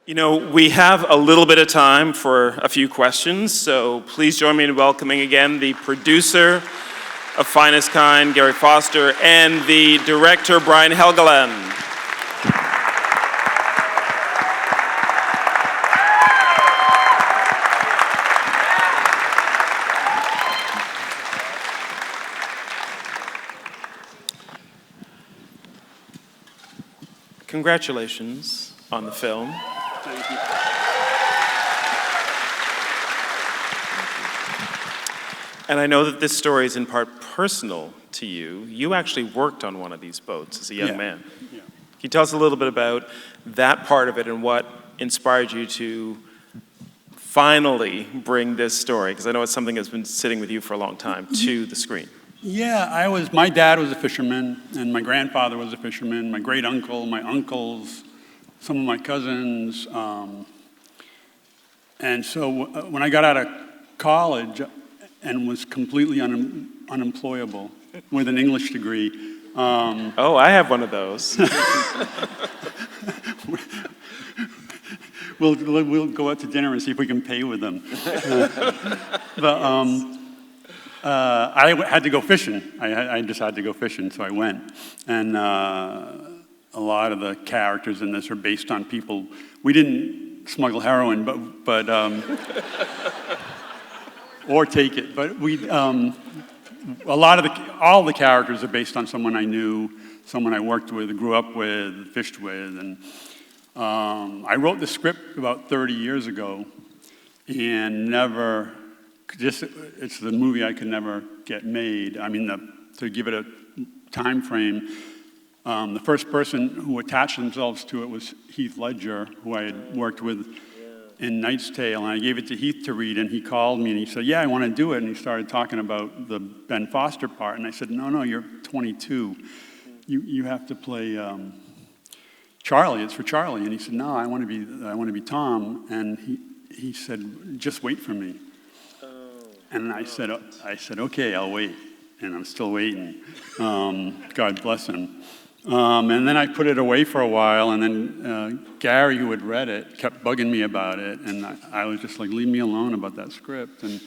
You know, we have a little bit of time for a few questions, so please join me in welcoming again the producer of Finestkind, Gary Foster, and the director, Brian Helgeland. Congratulations on the film. Thank you. And I know that this story is in part personal to you. You actually worked on one of these boats as a young man. Yeah. Can you tell us a little bit about that part of it and what inspired you to finally bring this story, because I know it's something that's been sitting with you for a long time, to the screen? Yeah, my dad was a fisherman, and my grandfather was a fisherman, my great uncle, my uncles, some of my cousins. And so when I got out of college and was completely unemployable with an English degree. Oh, I have one of those. We'll go out to dinner and see if we can pay with them. But I had to go fishing. I decided to go fishing, so I went. And a lot of the characters in this are based on people. We didn't smuggle heroin, but or take it. But all the characters are based on someone I knew, someone I worked with, grew up with, fished with, and I wrote the script about 30 years ago, and it's the movie I could never get made. I mean, to give it a time frame, the first person who attached themselves to it was Heath Ledger, who I had worked with in Knight's Tale, and I gave it to Heath to read, and he called me and he said, "Yeah, I want to do it," and he started talking about the Ben Foster part, and I said, "No, you're 22. You have to play Charlie. It's for Charlie." And he said, "No, I want to be Tom," and he said, "Just wait for me." And I said, "Okay, I'll wait," and I'm still waiting. God bless him. And then I put it away for a while, and then Gary, who had read it, kept bugging me about it, and I was just like, "Leave me alone about that script." And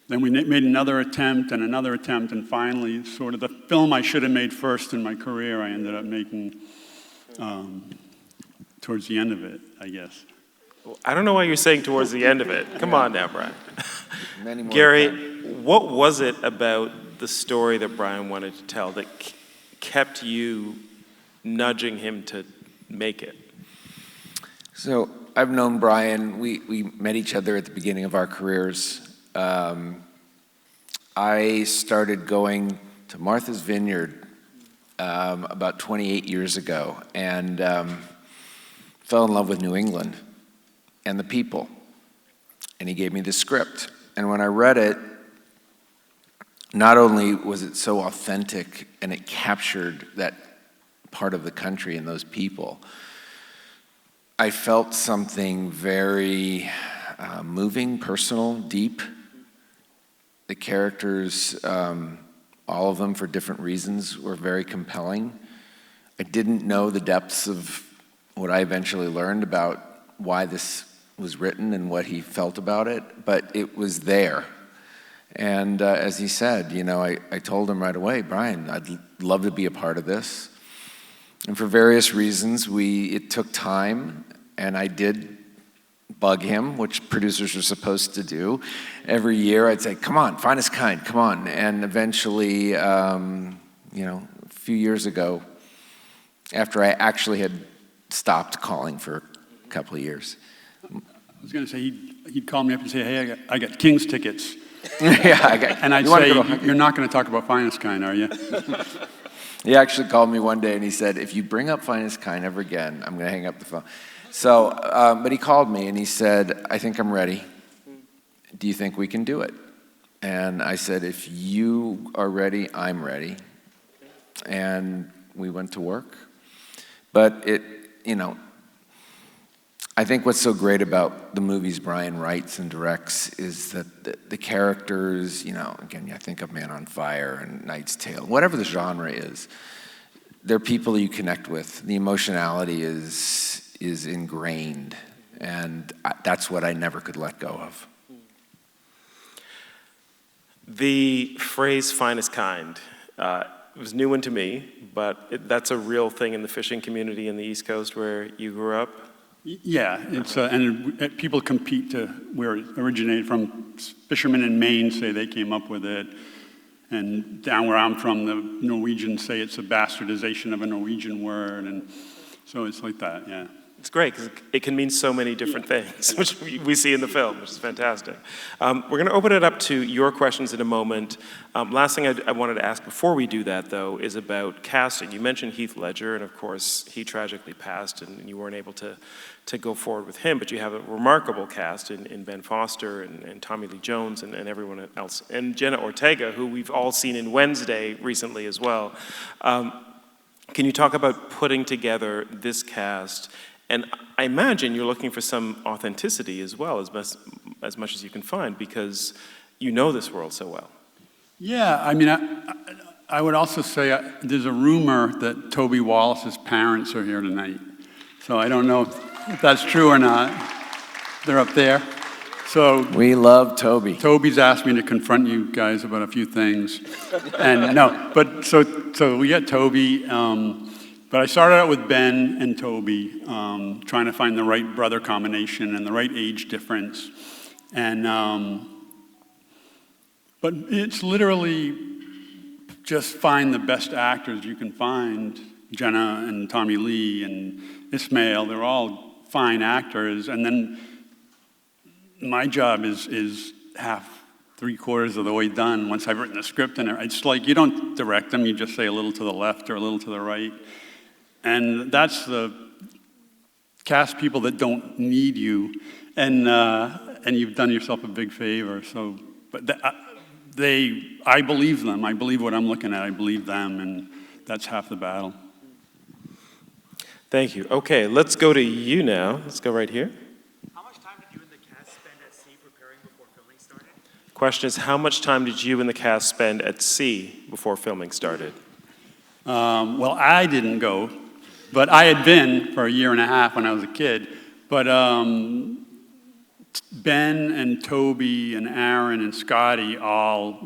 then we made another attempt, and finally, sort of the film I should have made first in my career, I ended up making towards the end of it, I guess. Well, I don't know why you're saying towards the end of it. Come on now, Brian. Many more Gary, what was it about the story that Brian wanted to tell that kept you nudging him to make it? So I've known Brian. We met each other at the beginning of our careers. I started going to Martha's Vineyard about 28 years ago, and fell in love with New England and the people. And he gave me the script. And when I read it, not only was it so authentic and it captured that part of the country and those people, I felt something very moving, personal, deep. The characters, all of them for different reasons, were very compelling. I didn't know the depths of what I eventually learned about why this was written and what he felt about it, but it was there. And as he said, I told him right away, "Brian, I'd love to be a part of this." And for various reasons, it took time, and I did bug him, which producers are supposed to do. Every year I'd say, "Come on, Finestkind, come on." And eventually, a few years ago, after I actually had stopped calling for a couple of years. I was going to say, he'd call me up and say, "Hey, I got King's tickets." And I'd say, "You're not going to talk about Finestkind, are you?" He actually called me one day and he said, "If you bring up Finestkind ever again, I'm going to hang up the phone." So, but he called me and he said, "I think I'm ready. Do you think we can do it?" And I said, "If you are ready, I'm ready." And we went to work. But I think what's so great about the movies Brian writes and directs is that the characters, again, I think of Man on Fire and Knight's Tale, whatever the genre is, they're people you connect with. The emotionality is is ingrained, and that's what I never could let go of. The phrase "finest kind" it was new one to me, but that's a real thing in the fishing community in the East Coast where you grew up. Yeah, it's and people compete to where it originated from. Fishermen in Maine say they came up with it, and down where I'm from, the Norwegians say it's a bastardization of a Norwegian word, and so it's like that. Yeah. It's great because it can mean so many different things, which we see in the film, which is fantastic. We're going to open it up to your questions in a moment. Last thing I wanted to ask before we do that, though, is about casting. You mentioned Heath Ledger, and of course, he tragically passed, and you weren't able to go forward with him, but you have a remarkable cast in Ben Foster and Tommy Lee Jones and everyone else, and Jenna Ortega, who we've all seen in Wednesday recently as well. Can you talk about putting together this cast? And I imagine you're looking for some authenticity as well, as much as you can find, because you know this world so well. Yeah, I mean, I would also say there's a rumor that Toby Wallace's parents are here tonight. So I don't know if that's true or not. They're up there. So We love Toby. Toby's asked me to confront you guys about a few things. And no, but so we got Toby. But I started out with Ben and Toby, trying to find the right brother combination and the right age difference. And, but it's literally just find the best actors you can find. Jenna and Tommy Lee and Ismail, they're all fine actors. And then my job is three-quarters of the way done once I've written the script. And it's like you don't direct them, you just say a little to the left or a little to the right. And that's the cast people that don't need you, and you've done yourself a big favor. So, but I believe them. I believe what I'm looking at. I believe them, and that's half the battle. Thank you. Okay, let's go to you now. Let's go right here. How much time did you and the cast spend at sea preparing before filming started? Question is, how much time did you and the cast spend at sea before filming started? Well, I didn't go. But I had been for a year and a half when I was a kid. But Ben and Toby and Aaron and Scotty all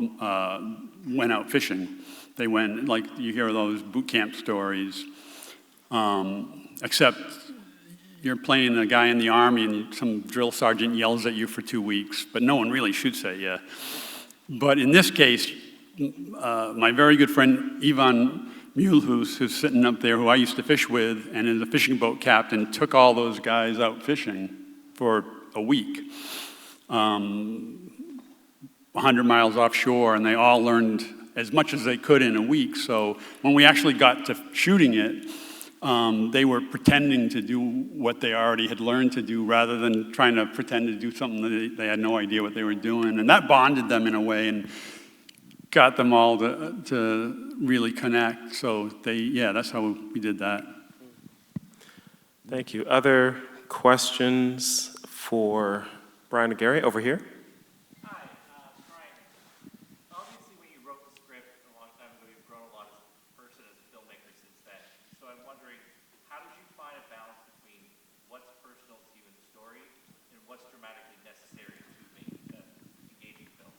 went out fishing. They went, like you hear those boot camp stories, except you're playing a guy in the Army and some drill sergeant yells at you for 2 weeks, but no one really shoots at you. But in this case, my very good friend Ivan Mulhouse, who's sitting up there, who I used to fish with, and is a fishing boat captain, took all those guys out fishing for a week, 100 miles offshore, and they all learned as much as they could in a week. So when we actually got to shooting it, they were pretending to do what they already had learned to do rather than trying to pretend to do something that they had no idea what they were doing. And that bonded them in a way and got them all to really connect. So that's how we did that. Thank you. Other questions for Brian and Gary over here? Hi, Brian. Obviously, when you wrote the script a long time ago, you've grown a lot as a person, as a filmmaker since then. So I'm wondering, how did you find a balance between what's personal to you in the story and what's dramatically necessary to make an engaging film?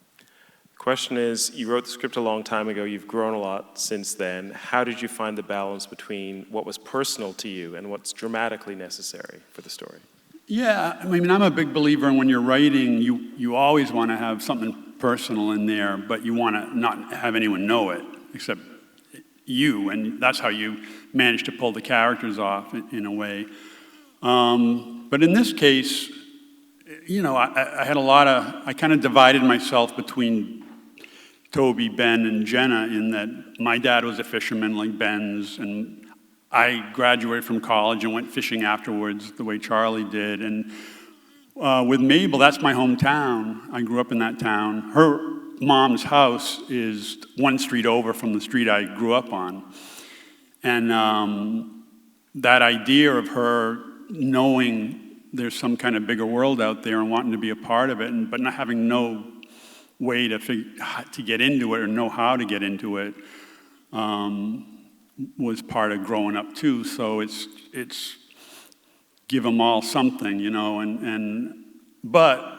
Question is, you wrote the script a long time ago, you've grown a lot since then. How did you find the balance between what was personal to you and what's dramatically necessary for the story? Yeah, I mean, I'm a big believer in when you're writing, you always want to have something personal in there, but you want to not have anyone know it except you, and that's how you manage to pull the characters off in a way. But in this case, you know, I had I kind of divided myself between Toby, Ben, and Jenna in that my dad was a fisherman like Ben's, and I graduated from college and went fishing afterwards the way Charlie did. And with Mabel, that's my hometown. I grew up in that town. Her mom's house is one street over from the street I grew up on. And that idea of her knowing there's some kind of bigger world out there and wanting to be a part of it, but not having no way to get into it or know how to get into it was part of growing up too. So it's give them all something, but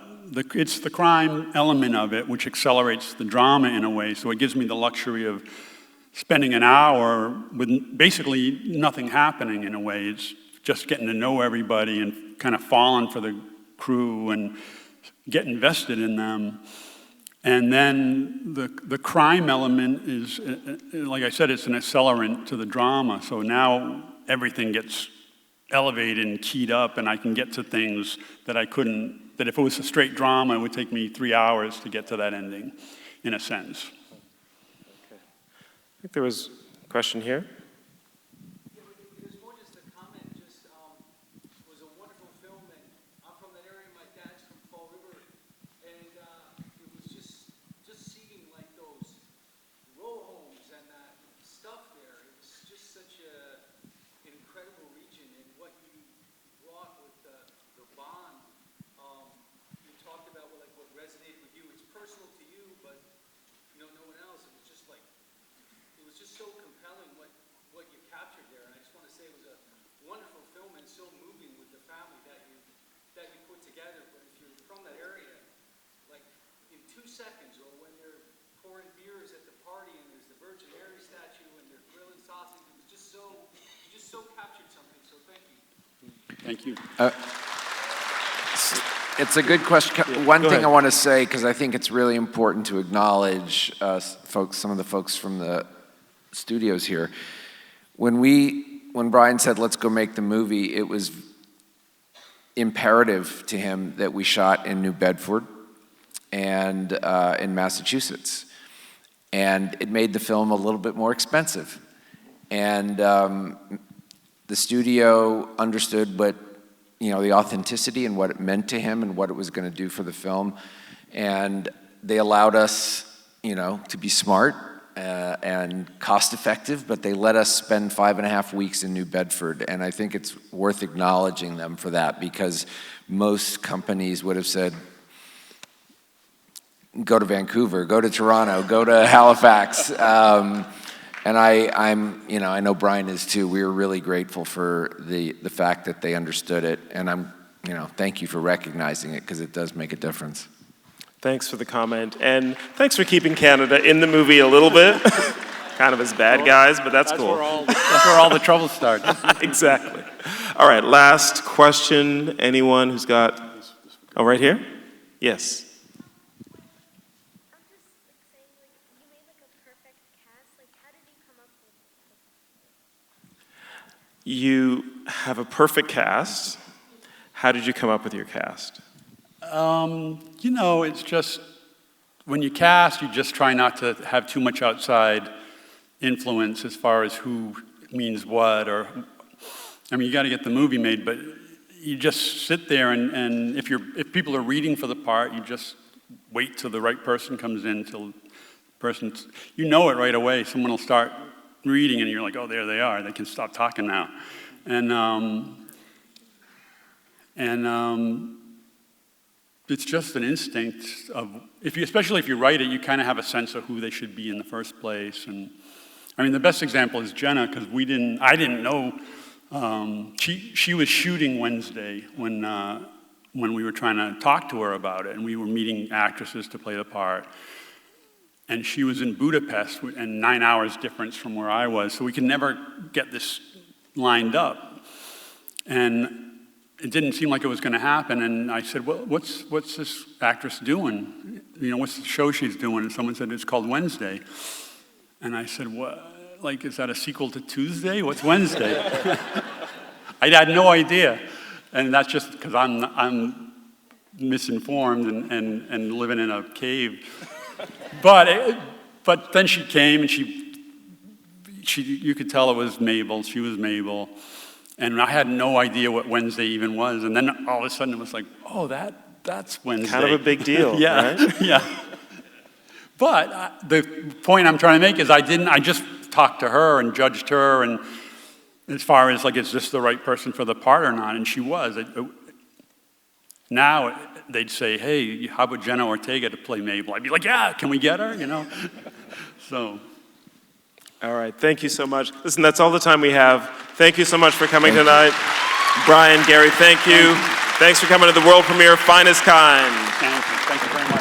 it's the crime element of it which accelerates the drama in a way, so it gives me the luxury of spending an hour with basically nothing happening in a way. It's just getting to know everybody and kind of falling for the crew and get invested in them. And then the crime element is, like I said, it's an accelerant to the drama. So now everything gets elevated and keyed up, and I can get to things that I couldn't, that if it was a straight drama, it would take me 3 hours to get to that ending, in a sense. Okay. I think there was a question here. Seconds, or when they're pouring beers at the party and there's the Virgin Mary statue and they're grilling sausage, it was just so, you just so captured something, so thank you. Thank you. It's a good question. One thing I want to say, because I think it's really important to acknowledge some of the folks from the studios here. When Brian said, let's go make the movie, it was imperative to him that we shot in New Bedford and in Massachusetts. And it made the film a little bit more expensive. And the studio understood the authenticity and what it meant to him and what it was going to do for the film. And they allowed us, to be smart and cost effective, but they let us spend 5.5 weeks in New Bedford. And I think it's worth acknowledging them for that, because most companies would have said, go to Vancouver, go to Toronto, go to Halifax. And I know Brian is too. We were really grateful for the fact that they understood it. And thank you for recognizing it, because it does make a difference. Thanks for the comment, and thanks for keeping Canada in the movie a little bit. Kind of as bad guys, but that's cool. That's where all the trouble starts. Exactly. All right, last question. Anyone who's got... Oh, right here? Yes. You have a perfect cast. How did you come up with your cast? It's just, when you cast, you just try not to have too much outside influence as far as who means what, you got to get the movie made, but you just sit there and if people are reading for the part, you just wait till the right person comes in, till the person's, it right away. Someone will start reading and you're like, oh, there they are. They can stop talking now. It's just an instinct of, especially if you write it, you kind of have a sense of who they should be in the first place. And the best example is Jenna, because I didn't know. She was shooting Wednesday when we were trying to talk to her about it, and we were meeting actresses to play the part. And she was in Budapest, and 9 hours difference from where I was, so we could never get this lined up. And it didn't seem like it was going to happen, and I said, well, what's this actress doing? What's the show she's doing? And someone said, it's called Wednesday. And I said, what? Is that a sequel to Tuesday? What's Wednesday? I had no idea. And that's just because I'm misinformed and living in a cave. But then she came, and you could tell it was Mabel. She was Mabel. And I had no idea what Wednesday even was. And then all of a sudden it was like, oh, that's Wednesday. Kind of a big deal, yeah, right? Yeah. But the point I'm trying to make is I just talked to her and judged her, and as far as is this the right person for the part or not? And she was. Now they'd say, hey, how about Jenna Ortega to play Mabel? I'd be like, yeah, can we get her? So. All right, thank you so much. Listen, that's all the time we have. Thank you so much for coming tonight. Brian, Gary, thank you. Thanks for coming to the world premiere of Finestkind. Thank you very much.